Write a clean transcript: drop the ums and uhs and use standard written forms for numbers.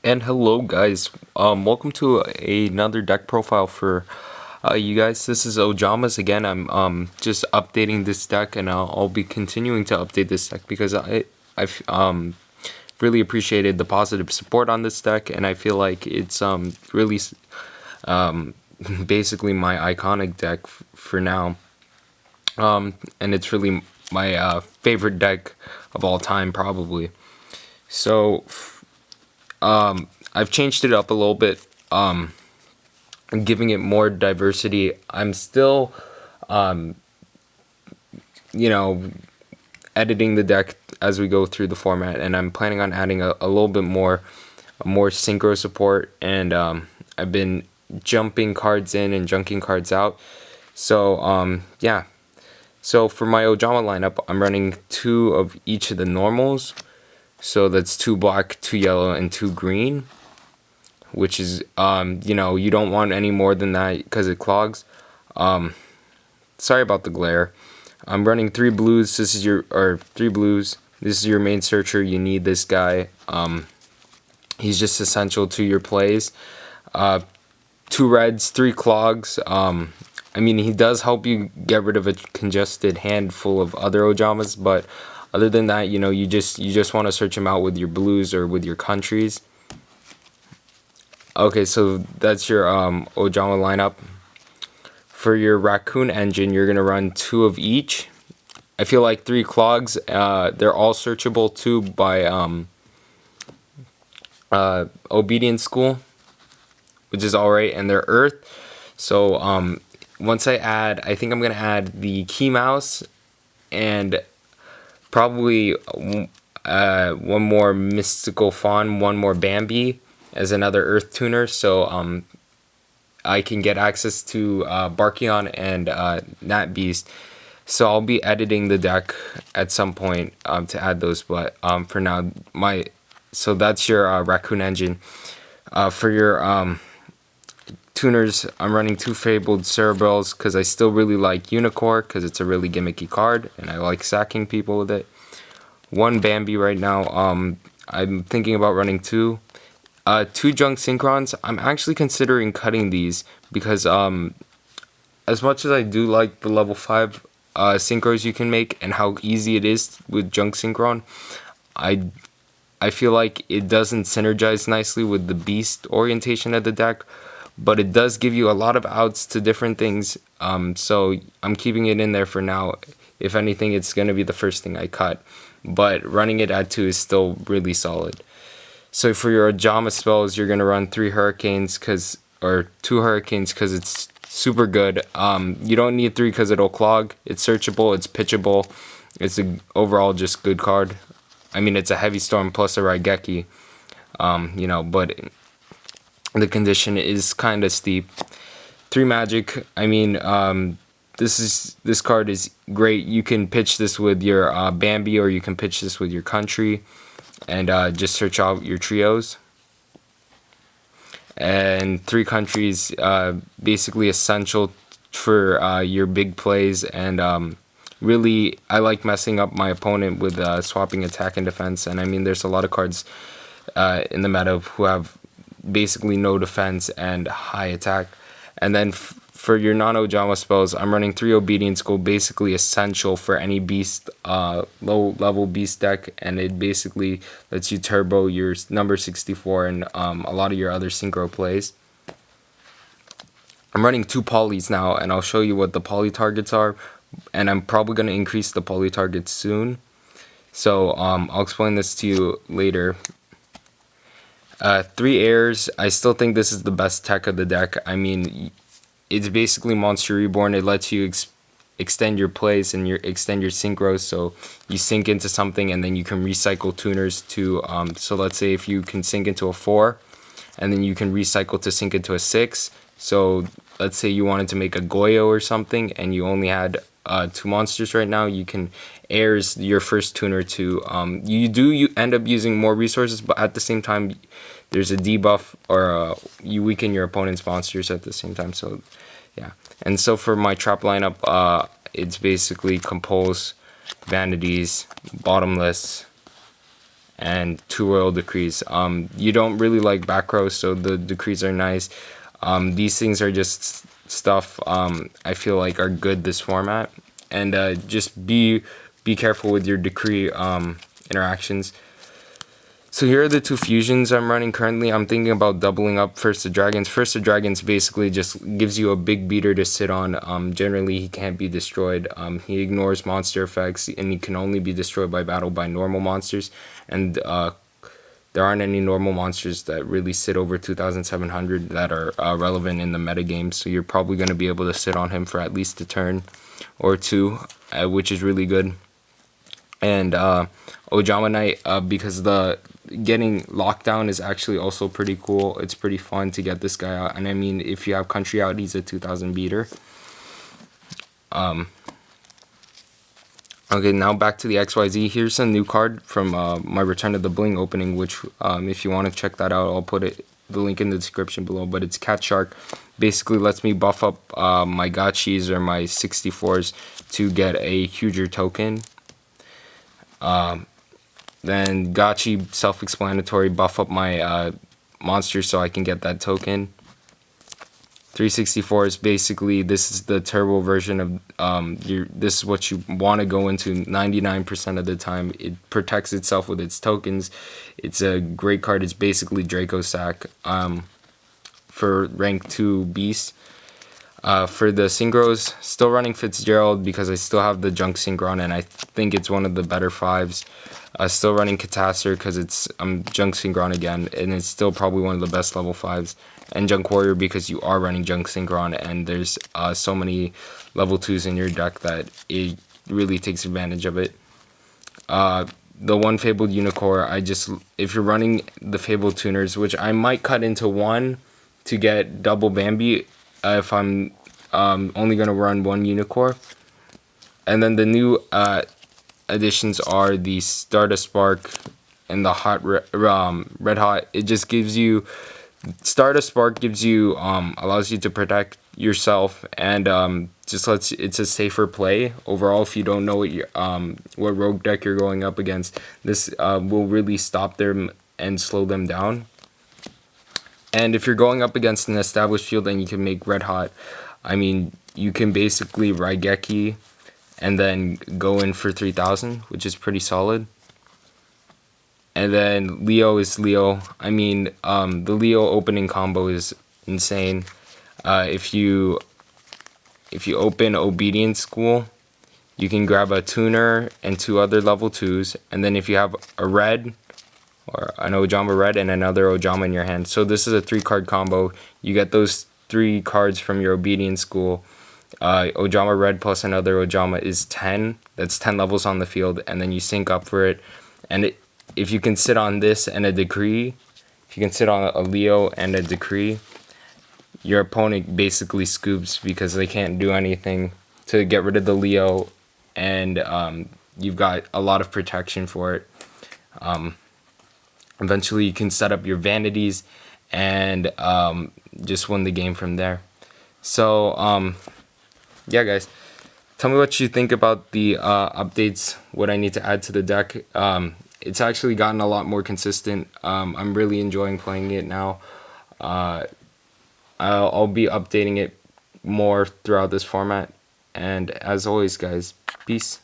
And hello guys, welcome to another deck profile for you guys. This is OJAMA's again. I'm just updating this deck, and I'll be continuing to update this deck because I've really appreciated the positive support on this deck, and I feel like it's really basically my iconic deck for now. And it's really my favorite deck of all time probably. So I've changed it up a little bit, giving it more diversity. I'm still, you know, editing the deck as we go through the format, and I'm planning on adding a little bit more synchro support, and I've been jumping cards in and junking cards out. So yeah. So for my OJAMA lineup, I'm running 2 of each of the normals. So that's 2 black, 2 yellow, and 2 green, which is, you don't want any more than that because it clogs. Sorry about the glare. I'm running 3 blues. This is your, or 3 blues. This is your main searcher. You need this guy. He's just essential to your plays. 2 reds, 3 clogs. I mean, he does help you get rid of a congested hand full of other OJAMAs, but other than that, you just want to search him out with your blues or with your countries. Okay, so that's your OJAMA lineup. For your Raccoon engine, you're gonna run 2 of each. I feel like 3 clogs. They're all searchable too by Obedience School, which is alright, and they're Earth. So once I think I'm gonna add the Key Mouse and probably one more Mystical Fawn, one more Bambi as another Earth tuner, so I can get access to Barkion and Nat Beast. So I'll be editing the deck at some point to add those, but for now, so that's your Raccoon engine. For your tuners, I'm running 2 Fabled Cerebrals because I still really like Unicorn because it's a really gimmicky card and I like sacking people with it. 1 Bambi right now. I'm thinking about running 2. 2 Junk Synchrons. I'm actually considering cutting these because as much as I do like the level 5 synchros you can make and how easy it is with Junk Synchron, I feel like it doesn't synergize nicely with the beast orientation of the deck, but it does give you a lot of outs to different things, so I'm keeping it in there for now. If anything, it's going to be the first thing I cut, but running it at 2 is still really solid. So for your OJAMA spells, you're going to run 3 Hurricanes, or 2 Hurricanes because it's super good. You don't need 3 because it'll clog. It's searchable, it's pitchable. It's an overall just good card. I mean, it's a Heavy Storm plus a Raigeki, but the condition is kind of steep. 3 Magic. I mean, this card is great. You can pitch this with your Bambi, or you can pitch this with your country, and just search out your trios. And 3 countries, basically essential for your big plays, and really I like messing up my opponent with swapping attack and defense. And I mean, there's a lot of cards in the meta who have basically no defense and high attack. And then for your non-OJAMA spells, I'm running 3 Obedience School, basically essential for any beast, low level beast deck, and it basically lets you turbo your number 64 and a lot of your other synchro plays. I'm running 2 polys now, and I'll show you what the poly targets are, and I'm probably going to increase the poly targets soon. So I'll explain this to you later. 3 airs. I still think this is the best tech of the deck. I mean, it's basically Monster Reborn. It lets you extend your plays and extend your synchros. So you sync into something and then you can recycle tuners to, so let's say if you can sync into a 4 and then you can recycle to sync into a 6. So let's say you wanted to make a Goyo or something and you only had 2 monsters right now, you can airs your first tuner to, you end up using more resources, but at the same time there's a debuff, or you weaken your opponent's monsters at the same time. So yeah. And so for my trap lineup, it's basically Compose, Vanities, Bottomless, and 2 Royal Decrees. You don't really like back row, so the decrees are nice. These things are just stuff I feel like are good this format, and just be careful with your decree interactions. So here are the 2 fusions I'm running currently. I'm thinking about doubling up First of Dragons. First of Dragons basically just gives you a big beater to sit on. Generally, he can't be destroyed. He ignores monster effects, and he can only be destroyed by battle by normal monsters. And there aren't any normal monsters that really sit over 2,700 that are relevant in the metagame. So you're probably going to be able to sit on him for at least a turn or 2, which is really good. And OJAMA Knight, because the getting lockdown is actually also pretty cool. It's pretty fun to get this guy out, and I mean, if you have Country out, he's a 2,000 beater. Okay, now back to the XYZ. Here's a new card from my Return of the Bling opening, which if you want to check that out, I'll put the link in the description below. But it's Cat Shark. Basically lets me buff up my gachis or my 64s to get a huger token. Then gachi, self-explanatory, buff up my monsters so I can get that token. 364 is basically, this is the turbo version of this is what you want to go into 99% of the time. It protects itself with its tokens. It's a great card. It's basically Draco Sack for rank 2 beasts. For the Synchros, still running Fitzgerald because I still have the Junk Synchron and I think it's one of the better 5s. Still running Catastor because I'm Junk Synchron again, and it's still probably one of the best level 5s. And Junk Warrior because you are running Junk Synchron and there's so many level 2s in your deck that it really takes advantage of it. The one Fabled Unicorn, if you're running the Fabled Tuners, which I might cut into 1 to get double Bambi, if I'm only going to run 1 Unicorn. And then the new additions are the Stardust Spark and the Red Hot. It just gives you, Stardust Spark gives you, allows you to protect yourself, and just it's a safer play overall. If you don't know what rogue deck you're going up against, this will really stop them and slow them down. And if you're going up against an established field and you can make Red Hot, I mean, you can basically Raigeki and then go in for 3,000, which is pretty solid. And then Leo is Leo. I mean, the Leo opening combo is insane. If you open Obedience School, you can grab a Tuner and 2 other level 2s. And then if you have a red, or an OJAMA red and another OJAMA in your hand. So this is a 3-card combo. You get those 3 cards from your Obedience School. OJAMA red plus another OJAMA is 10. That's 10 levels on the field, and then you sync up for it. And if you can sit on this and a Decree, if you can sit on a Leo and a Decree, your opponent basically scoops because they can't do anything to get rid of the Leo, and you've got a lot of protection for it. Eventually, you can set up your vanities and just win the game from there. So, yeah, guys, tell me what you think about the updates, what I need to add to the deck. It's actually gotten a lot more consistent. I'm really enjoying playing it now. I'll be updating it more throughout this format. And as always, guys, peace.